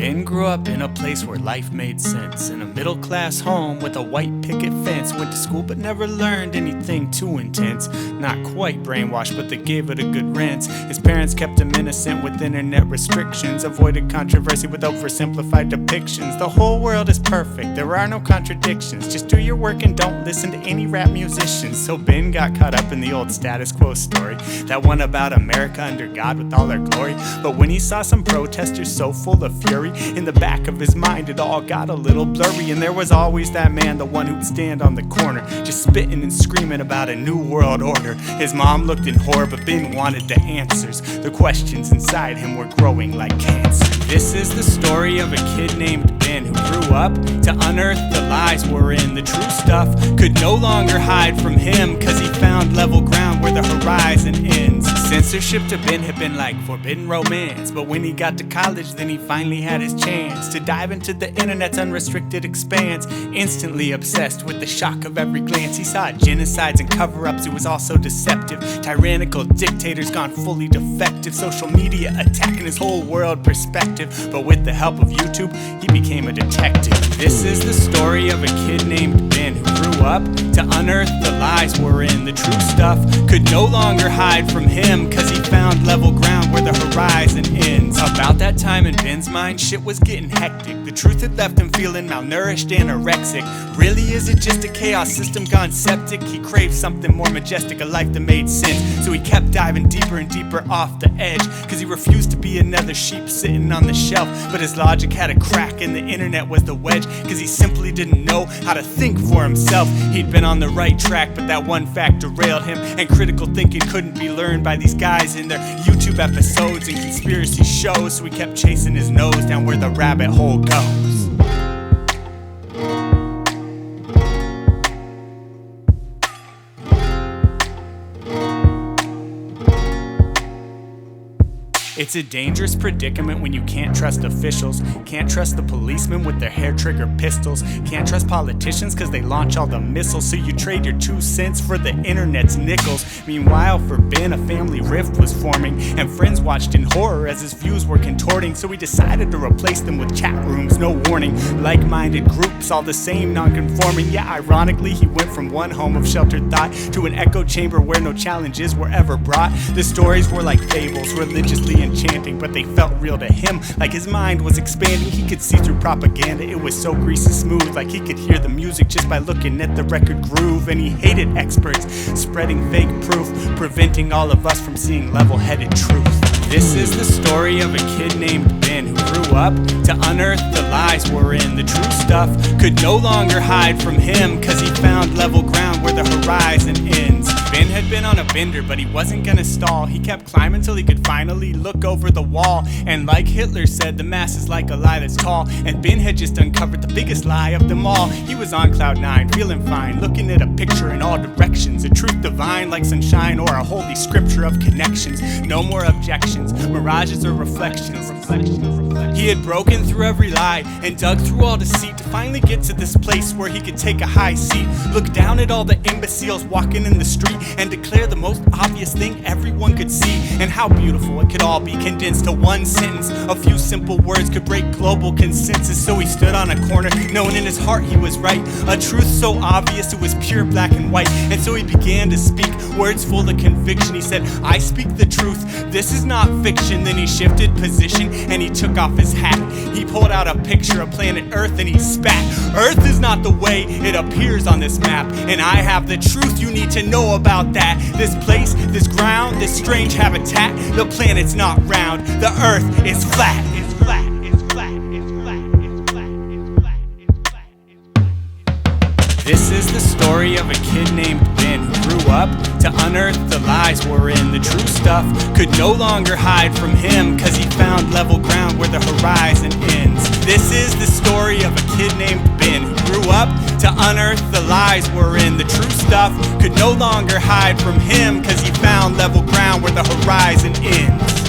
Ben grew up in a place where life made sense. In a middle-class home with a white picket fence. Went to school but never learned anything too intense. Not quite brainwashed, but they gave it a good rinse. His parents kept him innocent with internet restrictions. Avoided controversy with oversimplified depictions. The whole world is perfect, there are no contradictions. Just do your work and don't listen to any rap musicians. So Ben got caught up in the old status quo story, that one about America under God with all their glory. But when he saw some protesters so full of fury, in the back of his mind it all got a little blurry. And there was always that man, the one who'd stand on the corner, just spitting and screaming about a new world order. His mom looked in horror, but Ben wanted the answers. The questions inside him were growing like cancer. This is the story of a kid named Ben who grew up to unearth the lies wherein the true stuff could no longer hide from him, cause he found level ground where the horizon ends. Censorship to Ben had been like forbidden romance, but when he got to college then he finally had his chance to dive into the internet's unrestricted expanse. Instantly obsessed with the shock of every glance, he saw genocides and cover-ups, it was all so deceptive. Tyrannical dictators gone fully defective, social media attacking his whole world perspective. But with the help of YouTube, he became a detective. This is the story of a kid named Ben who grew up to unearth the lies wherein the true stuff could no longer hide from him, cause he found level ground where the horizon ends. About that time in Ben's mind, shit was getting hectic. The truth had left him feeling malnourished, anorexic. Really, is it just a chaos system gone septic? He craved something more majestic, a life that made sense. So he kept diving deeper and deeper off the edge, cause he refused to be another sheep sitting on the shelf. But his logic had a crack and the internet was the wedge, cause he simply didn't know how to think for himself. He'd been on the right track, but that one fact derailed him, and critical thinking couldn't be learned by these guys in their YouTube episodes and conspiracy shows. So he kept chasing his nose down where the rabbit hole goes. It's a dangerous predicament when you can't trust officials, can't trust the policemen with their hair-trigger pistols, can't trust politicians cause they launch all the missiles, so you trade your 2 cents for the internet's nickels. Meanwhile, for Ben, a family rift was forming, and friends watched in horror as his views were contorting, so he decided to replace them with chat rooms, no warning, like-minded groups, all the same, non-conforming. Yeah, ironically, he went from one home of sheltered thought to an echo chamber where no challenges were ever brought. The stories were like fables, religiously enchanting, but they felt real to him, like his mind was expanding. He could see through propaganda, it was so greasy smooth, like he could hear the music just by looking at the record groove. And he hated experts spreading fake proof, preventing all of us from seeing level-headed truth. This is the story of a kid named Ben who grew up to unearth the lies wherein the true stuff could no longer hide from him, cause he found level ground where the horizon ends. Ben had been on a bender, but he wasn't gonna stall. He kept climbing till he could finally look over the wall. And like Hitler said, the mass is like a lie that's tall. And Ben had just uncovered the biggest lie of them all. He was on cloud 9, feeling fine, looking at a picture in all directions, a truth divine like sunshine or a holy scripture of connections. No more objections, mirages or reflections. He had broken through every lie and dug through all deceit to finally get to this place where he could take a high seat, look down at all the imbeciles walking in the street, and declare the most obvious thing everyone could see, and how beautiful it could all be condensed to one sentence. A few simple words could break global consensus. So he stood on a corner, knowing in his heart he was right, a truth so obvious it was pure black and white. And so he began to speak words full of conviction. He said, I speak the truth, this is not fiction. Then he shifted position and he took off his hat. He pulled out a picture of planet Earth and he spat. Earth is not the way it appears on this map, and I have the truth you need to know about that. This place, this ground, this strange habitat, the planet's not round, the Earth is flat. It's flat, it's flat, it's flat, it's flat, it's flat, it's flat, it's flat. This is the story of a kid named Ben who grew up to unearth the lies wherein the true stuff could no longer hide from him, cause he found level ground where the horizon ends. This is the story of a kid named Ben who grew up to unearth the lies wherein the true stuff could no longer hide from him, cause he found level ground where the horizon ends.